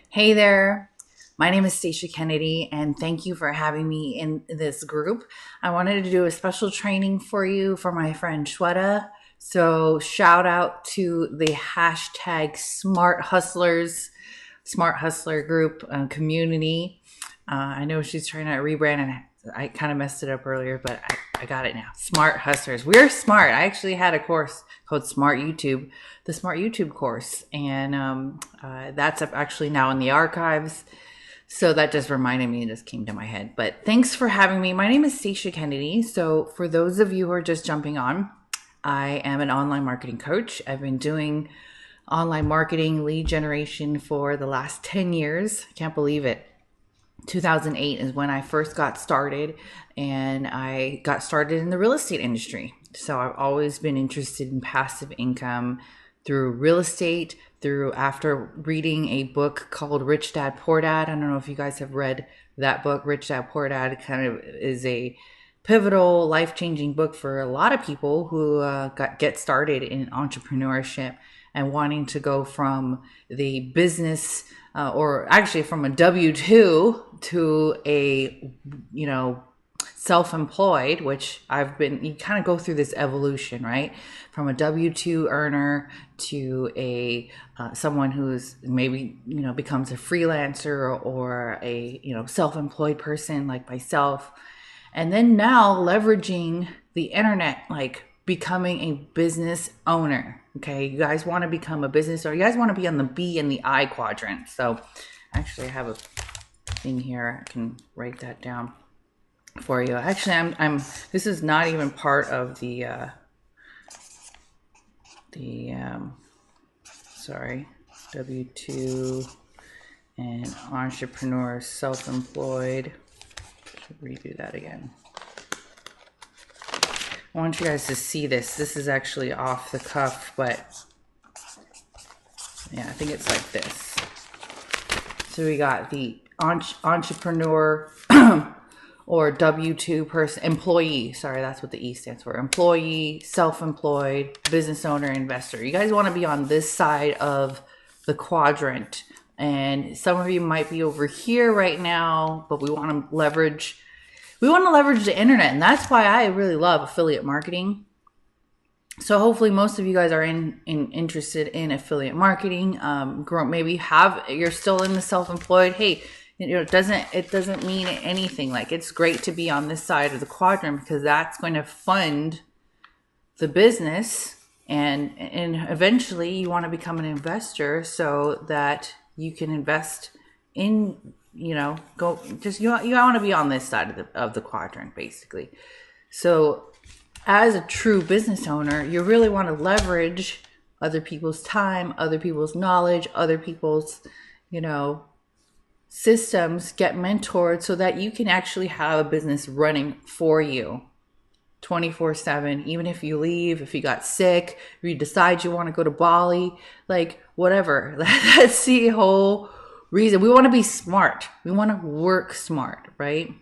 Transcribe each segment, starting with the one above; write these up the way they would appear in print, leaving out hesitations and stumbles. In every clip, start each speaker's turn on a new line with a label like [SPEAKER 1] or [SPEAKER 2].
[SPEAKER 1] Hey there, my name is Stacia Kennedy, and thank you for having me in this group. I wanted to do a special training for you for my friend Shweta. So, shout out to the hashtag Smart Hustlers, Smart Hustler group community. I know she's trying to rebrand, and I kind of messed it up earlier, but I got it now. Smart Hustlers. We're smart. I actually had a course called Smart YouTube, the Smart YouTube course, and that's up actually now in the archives. So that just reminded me, it just came to my head. But thanks for having me. My name is Stacia Kennedy. So for those of you who are just jumping on, I am an online marketing coach. I've been doing online marketing lead generation for the last 10 years. I can't believe it. 2008 is when I first got started, and I got started in the real estate industry. So I've always been interested in passive income through real estate, through after reading a book called Rich Dad Poor Dad. I don't know if you guys have read that book. Rich Dad Poor Dad kind of is a pivotal, life-changing book for a lot of people who get started in entrepreneurship and wanting to go from the business or actually from a W-2 to a, self-employed, which you kind of go through this evolution, right? From a W-2 earner to a someone who's maybe, becomes a freelancer or a, self-employed person like myself. And then now leveraging the internet, like becoming a business owner. Okay, you guys want to become a business owner. You guys want to be on the B and the I quadrant. So actually I have a thing here. I can write that down for you. Actually, this is not even part of the W-2 and entrepreneur, self-employed. Should redo that again. I want you guys to see this. This is actually off the cuff, but yeah, I think it's like this. So we got the entrepreneur or W-2 person, employee. Sorry, that's what the E stands for. Employee, self-employed, business owner, investor. You guys want to be on this side of the quadrant. And some of you might be over here right now, but we want to leverage the internet. And that's why I really love affiliate marketing. So hopefully most of you guys are interested in affiliate marketing. Maybe you're still in the self-employed. Hey, it doesn't mean anything. Like, it's great to be on this side of the quadrant because that's going to fund the business, and eventually you want to become an investor so that you can invest in, you want to be on this side of the quadrant, basically. So as a true business owner, you really want to leverage other people's time, other people's knowledge, other people's, systems, get mentored so that you can actually have a business running for you 24/7. Even if you leave, if you got sick, if you decide you want to go to Bali, like whatever. That's the whole reason. We want to be smart. We want to work smart, right?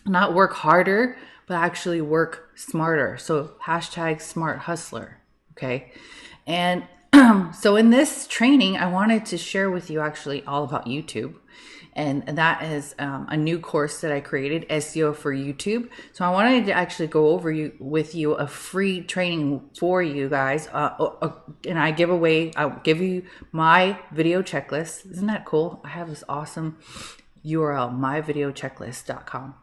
[SPEAKER 1] Not work harder, but actually work smarter. So hashtag smart hustler. Okay. And so in this training, I wanted to share with you actually all about YouTube. And that is a new course that I created, SEO for YouTube. So I wanted to actually go over with you a free training for you guys. And I'll give you my video checklist. Isn't that cool? I have this awesome URL, MyVideoChecklist.com.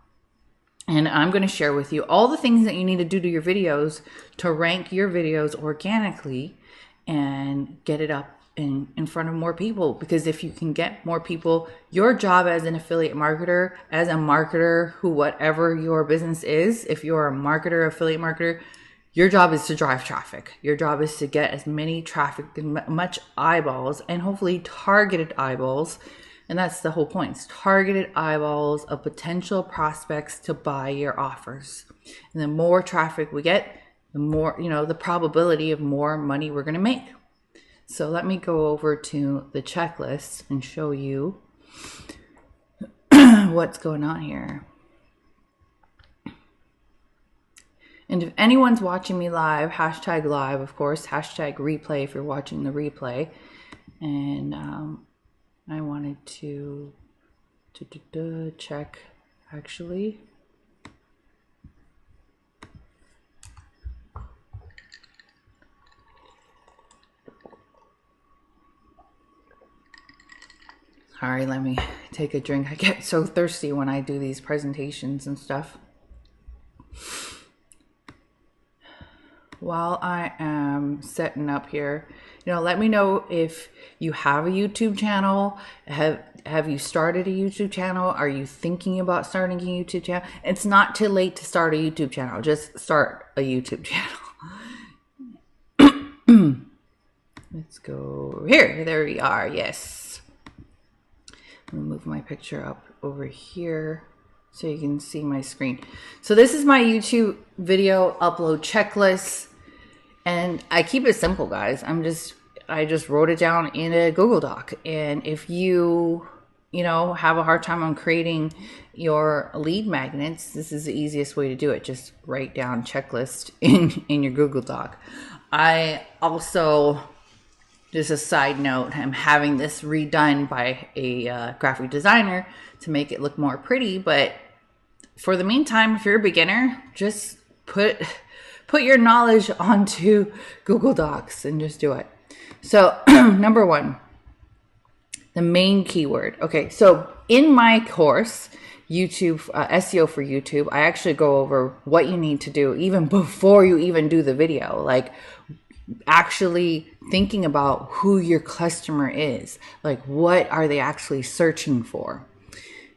[SPEAKER 1] And I'm going to share with you all the things that you need to do to your videos to rank your videos organically and get it up in front of more people. Because if you can get more people, your job as an affiliate marketer, as a marketer who whatever your business is, if you're a marketer, affiliate marketer, your job is to drive traffic. Your job is to get as many traffic and much eyeballs, and hopefully targeted eyeballs. And that's the whole point. It's targeted eyeballs of potential prospects to buy your offers. And the more traffic we get, the more, the probability of more money we're going to make. So let me go over to the checklist and show you what's going on here. And if anyone's watching me live, hashtag live, of course, hashtag replay if you're watching the replay. And I want wanted to check actually. Sorry, let me take a drink. I get so thirsty when I do these presentations and stuff. While I am setting up here, let me know if you have a YouTube channel. Have you started a YouTube channel? Are you thinking about starting a YouTube channel? It's not too late to start a YouTube channel. Just start a YouTube channel. Let's go here. There we are. Yes. I'm gonna move my picture up over here so you can see my screen. So this is my YouTube video upload checklist, and I keep it simple, guys. I just wrote it down in a Google Doc. And if you have a hard time on creating your lead magnets, this is the easiest way to do it. Just write down checklist in your Google Doc. I also, just a side note, I'm having this redone by a graphic designer to make it look more pretty. But for the meantime, if you're a beginner, just put your knowledge onto Google Docs and just do it. So number one, the main keyword. Okay, so in my course, YouTube SEO for YouTube, I actually go over what you need to do even before you even do the video. Like actually thinking about who your customer is, like what are they actually searching for.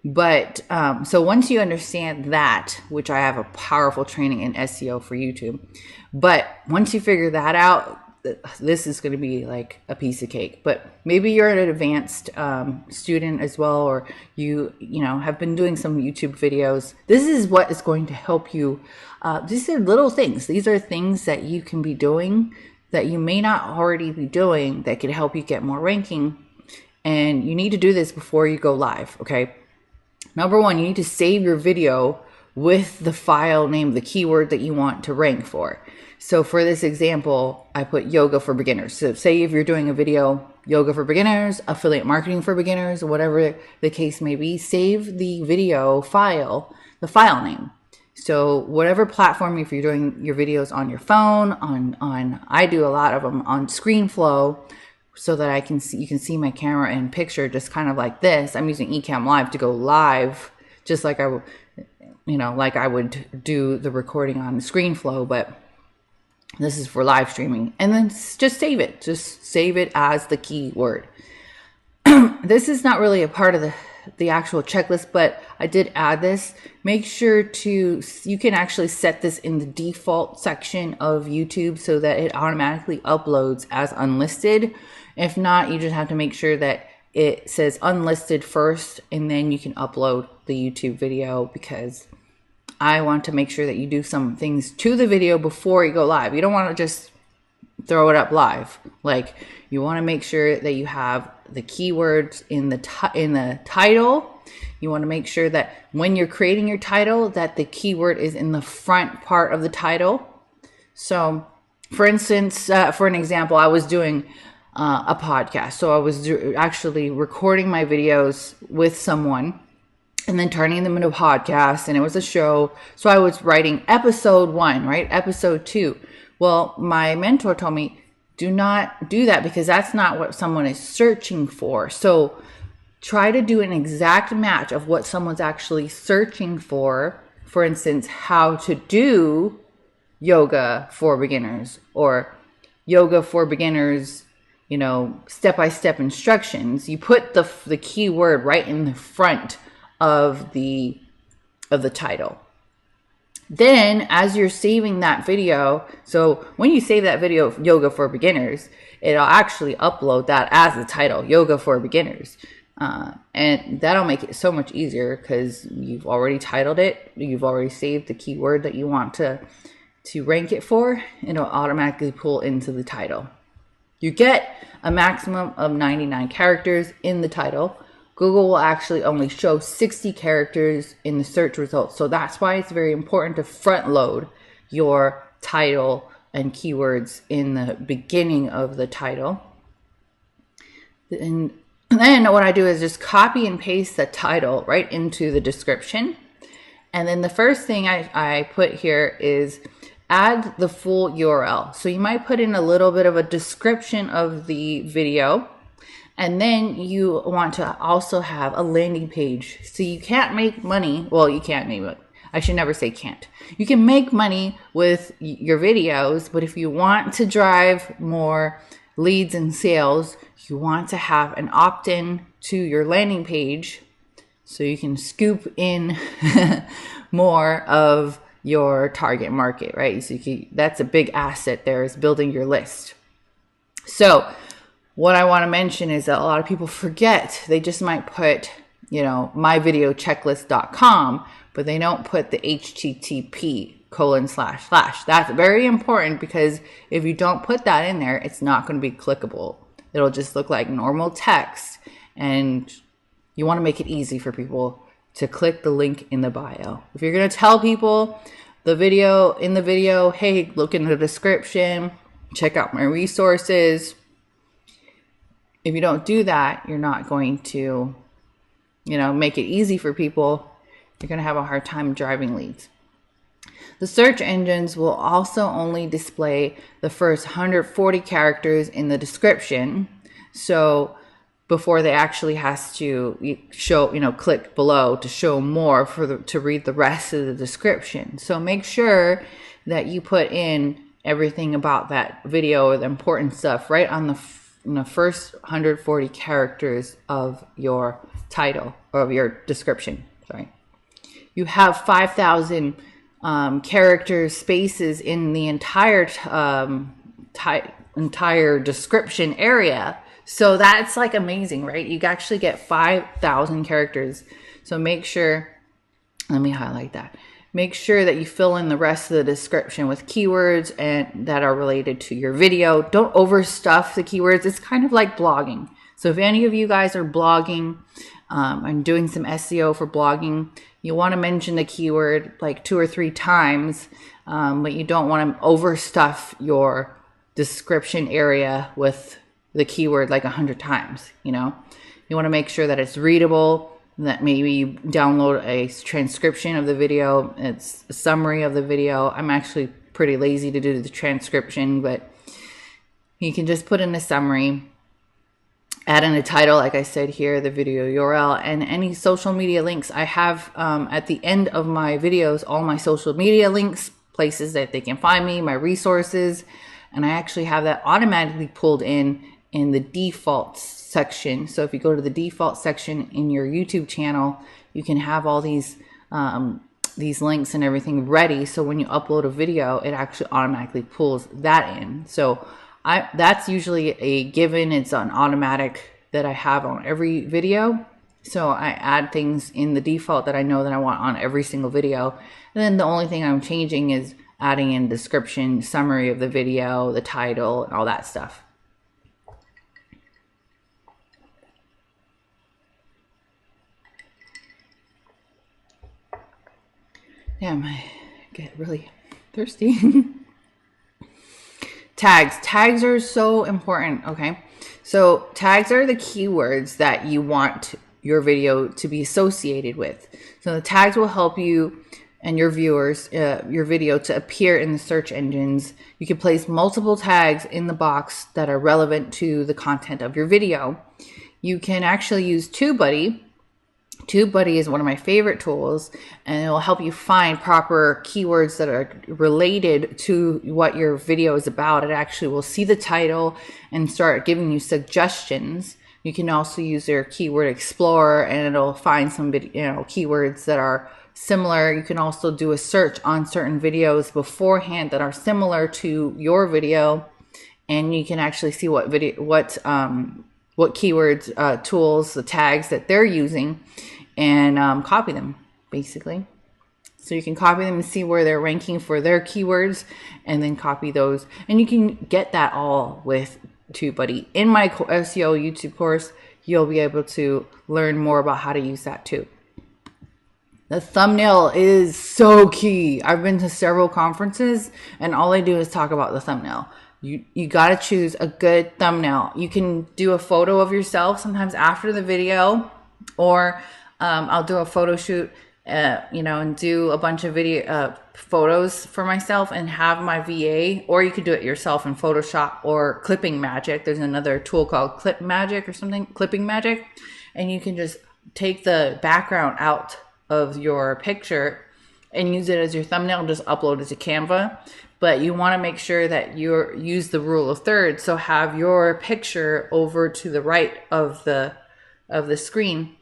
[SPEAKER 1] But so once you understand that, which I have a powerful training in SEO for YouTube, but once you figure that out, this is going to be like a piece of cake. But maybe you're an advanced student as well, or you have been doing some YouTube videos. This is what is going to help you. These are little things. These are things that you can be doing that you may not already be doing that could help you get more ranking. And you need to do this before you go live. Okay. Number one, you need to save your video with the file name, the keyword that you want to rank for. So for this example, I put yoga for beginners. So say if you're doing a video, yoga for beginners, affiliate marketing for beginners, whatever the case may be, save the video file, the file name. So whatever platform, if you're doing your videos on your phone, on I do a lot of them on ScreenFlow, so that you can see my camera and picture just kind of like this. I'm using Ecamm Live to go live, just like I would do the recording on ScreenFlow, but this is for live streaming. And then just save it. Just save it as the keyword. This is not really a part of the actual checklist, but I did add this. Make sure you can actually set this in the default section of YouTube so that it automatically uploads as unlisted. If not, you just have to make sure that it says unlisted first, and then you can upload the YouTube video, because I want to make sure that you do some things to the video before you go live. You don't want to just throw it up live. Like, you want to make sure that you have the keywords in the title. You want to make sure that when you're creating your title, that the keyword is in the front part of the title. So for instance, for an example, I was doing a podcast. So I was actually recording my videos with someone and then turning them into a podcast, and it was a show. So I was writing episode 1, right? Episode 2. Well, my mentor told me, do not do that, because that's not what someone is searching for. So try to do an exact match of what someone's actually searching for. For instance, how to do yoga for beginners, or yoga for beginners, step-by-step instructions. You put the keyword right in the front of the title. Then as you're saving that video, so when you save that video, yoga for beginners, it'll actually upload that as the title, yoga for beginners. And that'll make it so much easier, because you've already titled it. You've already saved the keyword that you want to rank it for. It'll automatically pull into the title. You get a maximum of 99 characters in the title. Google will actually only show 60 characters in the search results. So that's why it's very important to front load your title and keywords in the beginning of the title. And And then what I do is just copy and paste the title right into the description. And then the first thing I put here is add the full URL. So you might put in a little bit of a description of the video. And then you want to also have a landing page. So you can't make money. Well, you can't make it. I should never say can't. You can make money with your videos, but if you want to drive more leads and sales, you want to have an opt-in to your landing page so you can scoop in more of your target market, right? So that's a big asset there, is building your list. So what I want to mention is that a lot of people forget. They just might put, MyVideoChecklist.com, but they don't put the HTTP://. That's very important, because if you don't put that in there, it's not going to be clickable. It'll just look like normal text, and you want to make it easy for people to click the link in the bio. If you're going to tell people in the video, hey, look in the description, check out my resources. If you don't do that, you're not going to, make it easy for people. You're going to have a hard time driving leads. The search engines will also only display the first 140 characters in the description. So before they actually has to show, click below to show more to read the rest of the description. So make sure that you put in everything about that video, or the important stuff, right on the first 140 characters of your title, or of your description. Sorry. You have 5,000 character spaces in the entire description area. So that's like amazing, right? You actually get 5,000 characters. So make sure, let me highlight that. Make sure that you fill in the rest of the description with keywords and that are related to your video. Don't overstuff the keywords. It's kind of like blogging. So if any of you guys are blogging and doing some SEO for blogging, you want to mention the keyword like 2 or 3 times, but you don't want to overstuff your description area with the keyword like 100 times. You want to make sure that it's readable, that maybe you download a transcription of the video. It's a summary of the video. I'm actually pretty lazy to do the transcription, but you can just put in a summary, add in a title, like I said here, the video URL, and any social media links. I have at the end of my videos all my social media links, places that they can find me, my resources, and I actually have that automatically pulled in the default section. So if you go to the default section in your YouTube channel, you can have all these links and everything ready. So when you upload a video, it actually automatically pulls that in. So that's usually a given. It's an automatic that I have on every video. So I add things in the default that I know that I want on every single video. And then the only thing I'm changing is adding in description, summary of the video, the title, and all that stuff. Damn, I get really thirsty. Tags are so important. Okay, so tags are the keywords that you want your video to be associated with. So the tags will help you and your viewers, your video to appear in the search engines. You can place multiple tags in the box that are relevant to the content of your video. You can actually use TubeBuddy. TubeBuddy is one of my favorite tools, and it will help you find proper keywords that are related to what your video is about. It actually will see the title and start giving you suggestions. You can also use your keyword explorer, and it'll find some keywords that are similar. You can also do a search on certain videos beforehand that are similar to your video, and you can actually see what keywords, tools, the tags that they're using, and copy them, basically. So you can copy them and see where they're ranking for their keywords, and then copy those. And you can get that all with TubeBuddy. In my SEO YouTube course, you'll be able to learn more about how to use that too. The thumbnail is so key. I've been to several conferences, and all they do is talk about the thumbnail. You got to choose a good thumbnail. You can do a photo of yourself sometimes after the video, or I'll do a photo shoot, and do a bunch of video photos for myself and have my VA, or you could do it yourself in Photoshop or Clipping Magic. There's another tool called Clip Magic or something, Clipping Magic, and you can just take the background out of your picture and use it as your thumbnail and just upload it to Canva. But you want to make sure that you use the rule of thirds. So have your picture over to the right of the screen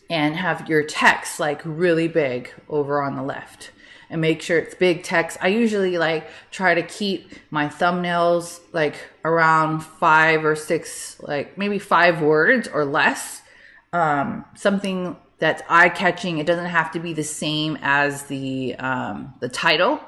[SPEAKER 1] and have your text like really big over on the left, and make sure it's big text. I usually like try to keep my thumbnails like around 5 or 6, like maybe 5 words or less. Something that's eye-catching. It doesn't have to be the same as the title.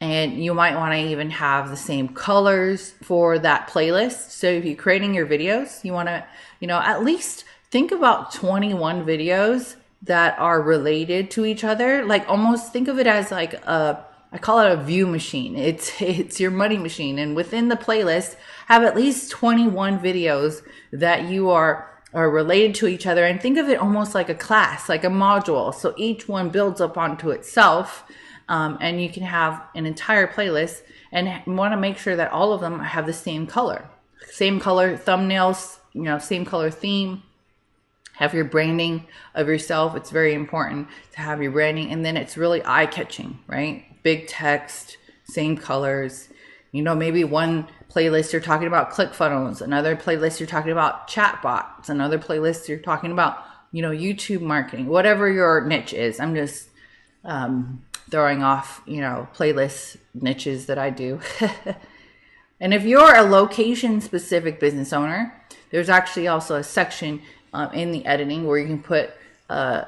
[SPEAKER 1] And you might want to even have the same colors for that playlist. So if you're creating your videos, you want to, at least think about 21 videos that are related to each other. Like almost think of it as like I call it a view machine. It's your money machine. And within the playlist, have at least 21 videos that you are related to each other. And think of it almost like a class, like a module. So each one builds up onto itself. And you can have an entire playlist, and want to make sure that all of them have the same color thumbnails, same color theme. Have your branding of yourself. It's very important to have your branding, and then it's really eye-catching, right? Big text, same colors. Maybe one playlist you're talking about ClickFunnels, another playlist you're talking about chatbots, another playlist you're talking about, YouTube marketing, whatever your niche is. I'm just throwing off, playlist niches that I do. And if you're a location specific business owner, there's actually also a section in the editing where you can put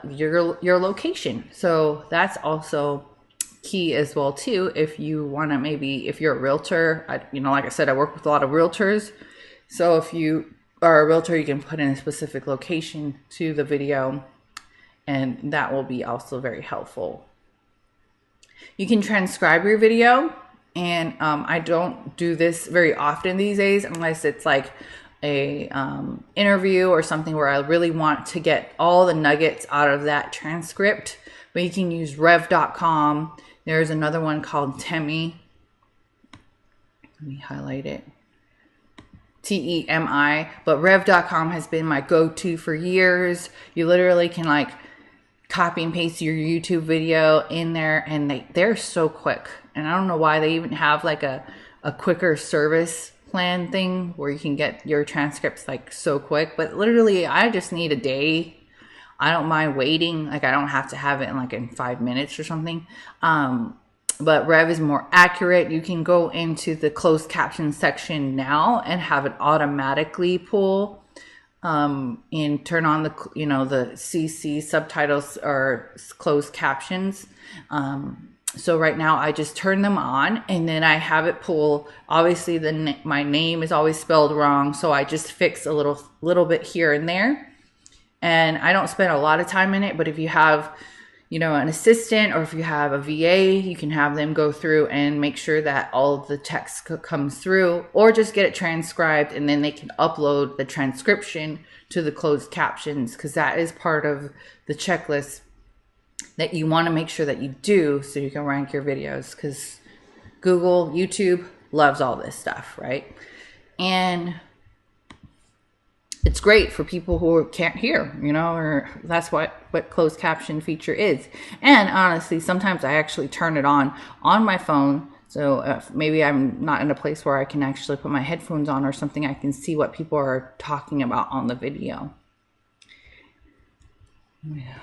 [SPEAKER 1] your location. So that's also key as well too. If you want to, maybe if you're a realtor, like I said, I work with a lot of realtors. So if you are a realtor, you can put in a specific location to the video, and that will be also very helpful. You can transcribe your video, and I don't do this very often these days unless it's like a interview or something where I really want to get all the nuggets out of that transcript. But you can use rev.com. There's another one called Temi. Let me highlight it. Temi. But rev.com has been my go-to for years. You literally can like copy and paste your YouTube video in there, and they're so quick. And I don't know why they even have like a quicker service plan thing where you can get your transcripts like so quick. But literally I just need a day. I don't mind waiting. Like I don't have to have it in 5 minutes or something. But Rev is more accurate. You can go into the closed caption section now and have it automatically pull and turn on the CC subtitles or closed captions. So right now I just turn them on, and then I have it pull. Obviously my name is always spelled wrong, so I just fix a little bit here and there. And I don't spend a lot of time in it, but if you have an assistant, or if you have a VA, you can have them go through and make sure that all of the text comes through, or just get it transcribed, and then they can upload the transcription to the closed captions, because that is part of the checklist that you want to make sure that you do so you can rank your videos, because Google, YouTube loves all this stuff, right? And it's great for people who can't hear, or that's what closed caption feature is. And honestly, sometimes I actually turn it on my phone. So maybe I'm not in a place where I can actually put my headphones on or something. I can see what people are talking about on the video. Yeah.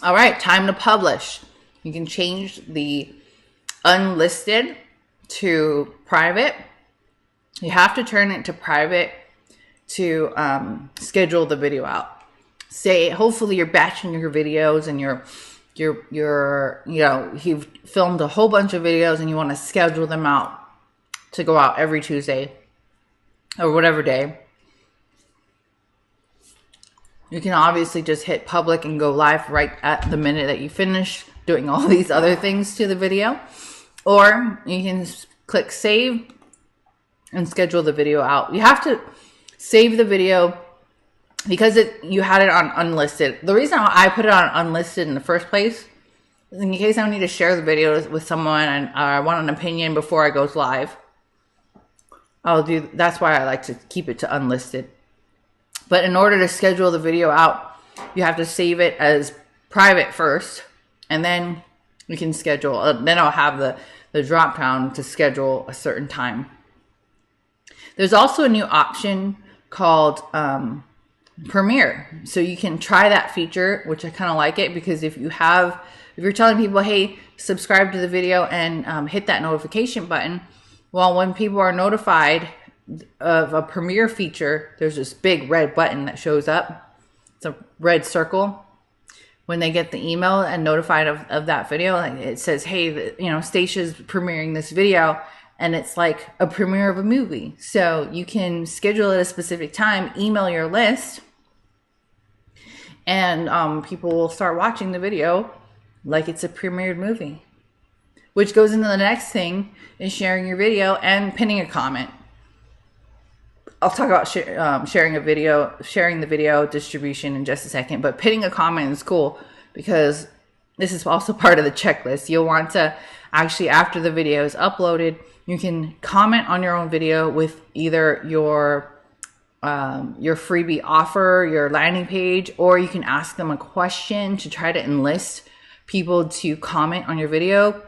[SPEAKER 1] All right, time to publish. You can change the unlisted to private. You have to turn it to private to schedule the video out. Say, hopefully you're batching your videos and you've filmed a whole bunch of videos and you want to schedule them out to go out every Tuesday or whatever day. You can obviously just hit public and go live right at the minute that you finish doing all these other things to the video. Or you can click save and schedule the video out. You have to save the video because you had it on unlisted. The reason I put it on unlisted in the first place is in case I need to share the video with someone and I want an opinion before I goes live. That's why I like to keep it to unlisted. But in order to schedule the video out, you have to save it as private first, and then you can schedule. Then I'll have the drop down to schedule a certain time. There's also a new option called Premiere, so you can try that feature, which I kind of like it because if you're telling people, hey, subscribe to the video and hit that notification button, well, when people are notified of a Premiere feature, there's this big red button that shows up. It's a red circle. When they get the email and notified of that video, it says, hey, Stacia's premiering this video, and it's like a premiere of a movie. So you can schedule at a specific time, email your list, and people will start watching the video like it's a premiered movie. Which goes into the next thing, is sharing your video and pinning a comment. I'll talk about sharing the video distribution in just a second, but pinning a comment is cool because this is also part of the checklist. You'll want to actually, after the video is uploaded, you can comment on your own video with either your freebie offer, your landing page, or you can ask them a question to try to enlist people to comment on your video.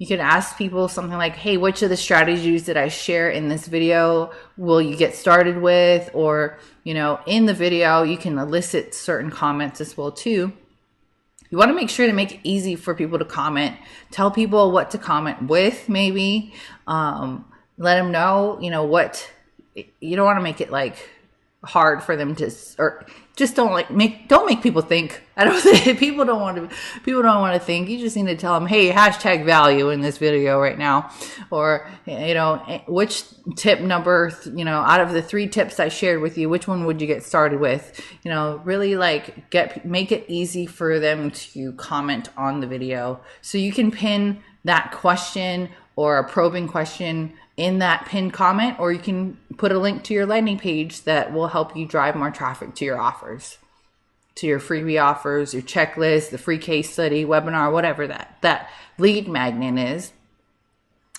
[SPEAKER 1] You can ask people something like, hey, which of the strategies that I share in this video will you get started with? Or, in the video, you can elicit certain comments as well too. You want to make sure to make it easy for people to comment. Tell people what to comment with, maybe. Let them know, what, you don't want to make it like hard for them to, or just don't make people think. I don't think people don't want to think. You just need to tell them, hey, hashtag value in this video right now, or which tip number, out of the 3 tips I shared with you, which one would you get started with? Really make it easy for them to comment on the video, so you can pin that question or a probing question in that pinned comment, or you can put a link to your landing page that will help you drive more traffic to your offers, to your freebie offers, your checklist, the free case study, webinar, whatever that lead magnet is.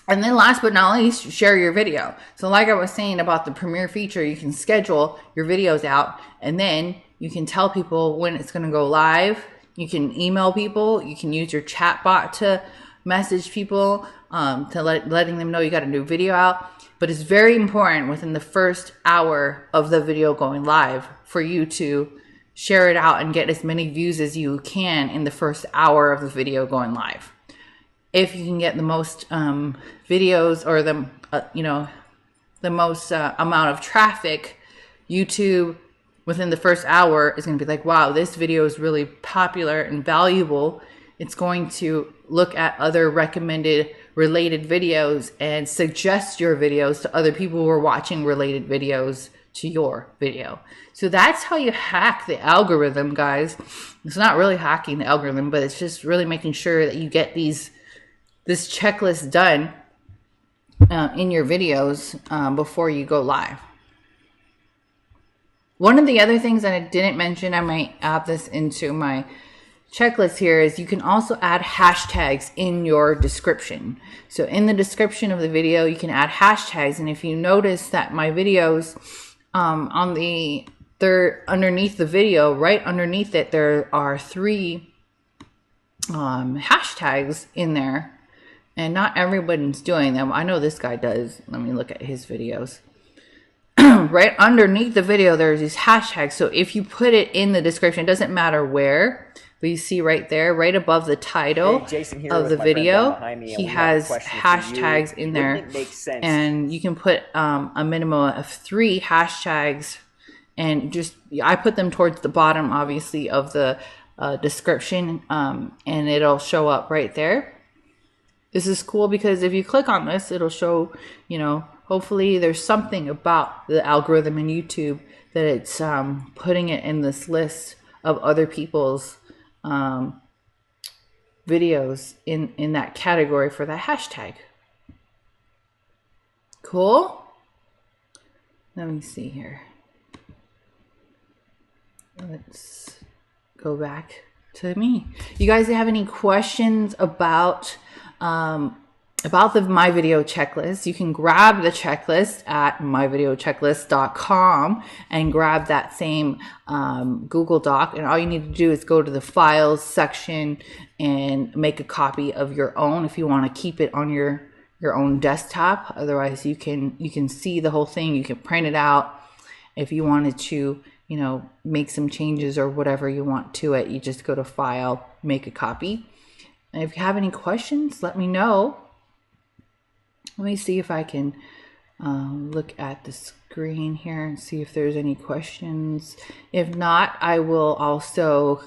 [SPEAKER 1] And then last but not least, share your video. So like I was saying about the Premiere feature, you can schedule your videos out, and then you can tell people when it's going to go live. You can email people. You can use your chat bot to message people, to letting them know you got a new video out. But it's very important within the first hour of the video going live for you to share it out and get as many views as you can in the first hour of the video going live. If you can get the most videos, or the most amount of traffic, YouTube within the first hour is going to be like, wow, this video is really popular and valuable. It's going to look at other recommended related videos and suggest your videos to other people who are watching related videos to your video. So that's how you hack the algorithm, guys. It's not really hacking the algorithm, but it's just really making sure that you get this checklist done in your videos before you go live. One of the other things that I didn't mention, I might add this into my checklist here, is you can also add hashtags in your description. So in the description of the video, you can add hashtags. And if you notice that my videos they're underneath the video, right underneath it, there are 3 hashtags in there, and not everyone's doing them. I know this guy does. Let me look at his videos. Right underneath the video, there's these hashtags. So if you put it in the description, it doesn't matter where, but you see right there, right above the title of the video, he has hashtags in there. And you can put a minimum of 3 hashtags, and I put them towards the bottom, obviously, of the description, and it'll show up right there. This is cool because if you click on this, it'll show, Hopefully there's something about the algorithm in YouTube that it's putting it in this list of other people's videos in that category for that hashtag. Cool. Let me see here. Let's go back to me. You guys have any questions about the My Video Checklist? You can grab the checklist at MyVideoChecklist.com and grab that same Google Doc. And all you need to do is go to the files section and make a copy of your own if you want to keep it on your own desktop. Otherwise, you can see the whole thing. You can print it out. If you wanted to, make some changes or whatever you want to it, you just go to File, make a copy. And if you have any questions, let me know. Let me see if I can look at the screen here and see if there's any questions. If not, I will also,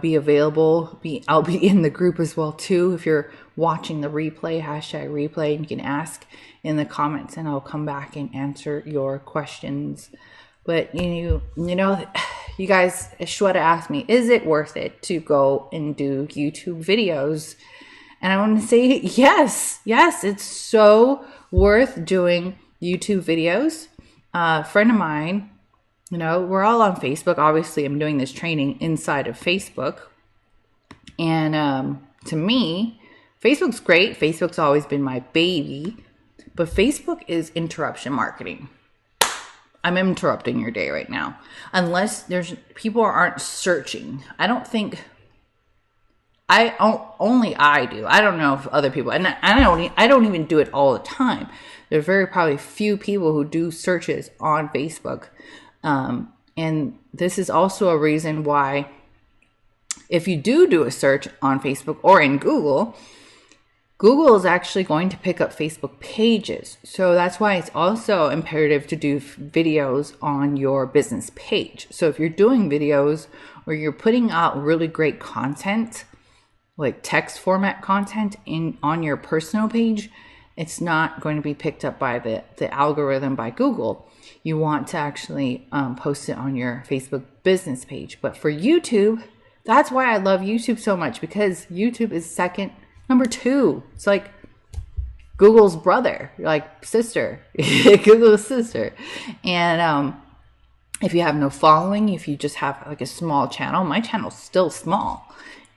[SPEAKER 1] be available. I'll be in the group as well too. If you're watching the replay, #replay, you can ask in the comments, and I'll come back and answer your questions. But you guys, Shweta asked me, is it worth it to go and do YouTube videos? And I want to say yes, it's so worth doing YouTube videos. A friend of mine, we're all on Facebook. Obviously, I'm doing this training inside of Facebook. And to me, Facebook's great. Facebook's always been my baby. But Facebook is interruption marketing. I'm interrupting your day right now. Unless people aren't searching. I don't think... only I do. I don't know if other people, and I don't even do it all the time. There's probably few people who do searches on Facebook. And this is also a reason why if you do a search on Facebook or in Google is actually going to pick up Facebook pages. So that's why it's also imperative to do videos on your business page. So if you're doing videos or you're putting out really great content, like text format content on your personal page, it's not going to be picked up by the algorithm by Google. You want to actually post it on your Facebook business page. But for YouTube, that's why I love YouTube so much, because YouTube is number 2. It's like Google's brother, like sister, Google's sister. And if you have no following, if you just have like a small channel, my channel's still small.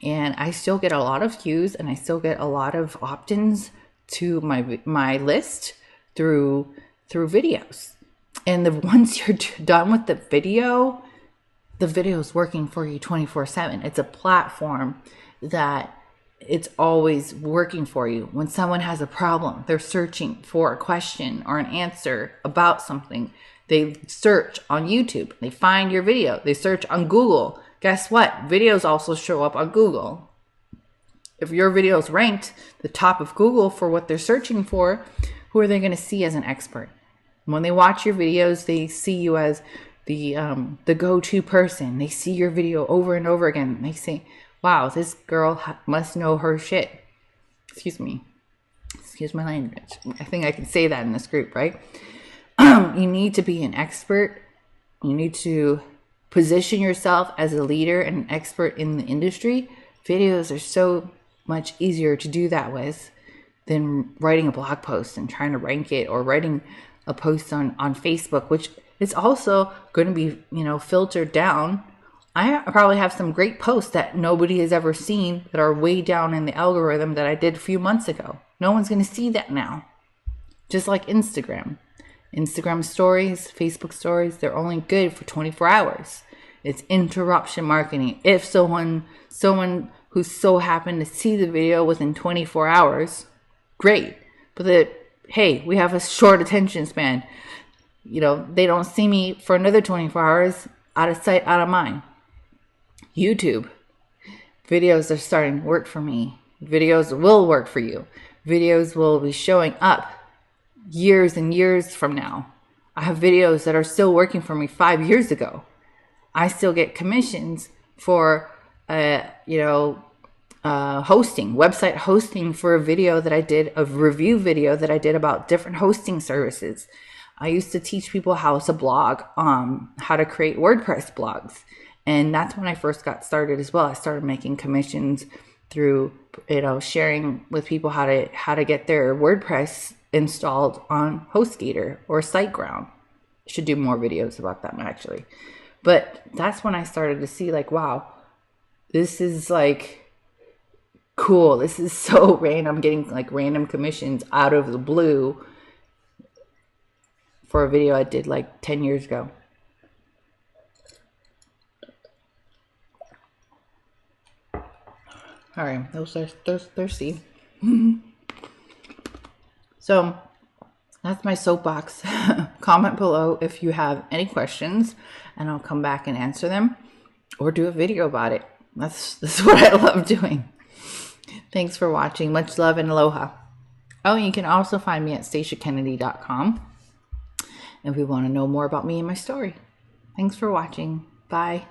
[SPEAKER 1] And I still get a lot of views, and I still get a lot of opt-ins to my list through videos. And once you're done with the video is working for you 24/7. It's a platform that it's always working for you. When someone has a problem, they're searching for a question or an answer about something, they search on YouTube, they find your video, they search on Google. Guess what? Videos also show up on Google. If your video is ranked the top of Google for what they're searching for, who are they going to see as an expert? When they watch your videos, they see you as the go-to person. They see your video over and over again. They say, wow, this girl must know her shit. Excuse me. Excuse my language. I think I can say that in this group, right? You need to be an expert. You need to position yourself as a leader and an expert in the industry. Videos are so much easier to do that with than writing a blog post and trying to rank it, or writing a post on Facebook, which is also going to be, filtered down. I probably have some great posts that nobody has ever seen that are way down in the algorithm that I did a few months ago. No one's going to see that now. Just like Instagram stories, Facebook stories, they're only good for 24 hours. It's interruption marketing. If someone who so happened to see the video within 24 hours, great. But hey, we have a short attention span. They don't see me for another 24 hours, out of sight, out of mind. YouTube. Videos are starting to work for me. Videos will work for you. Videos will be showing up years and years from now. I have videos that are still working for me 5 years ago. I still get commissions for, hosting, website hosting for a video that I did, a review video that I did about different hosting services. I used to teach people how to blog, how to create WordPress blogs. And that's when I first got started as well. I started making commissions through, sharing with people how to get their WordPress installed on HostGator or SiteGround. Should do more videos about that actually. But that's when I started to see like, wow, this is like cool. This is so random. I'm getting like random commissions out of the blue for a video I did like 10 years ago. All right, those are thirsty. So that's my soapbox. Comment below if you have any questions and I'll come back and answer them or do a video about it. This is what I love doing. Thanks for watching. Much love and aloha. Oh, you can also find me at staciakennedy.com if you want to know more about me and my story. Thanks for watching. Bye.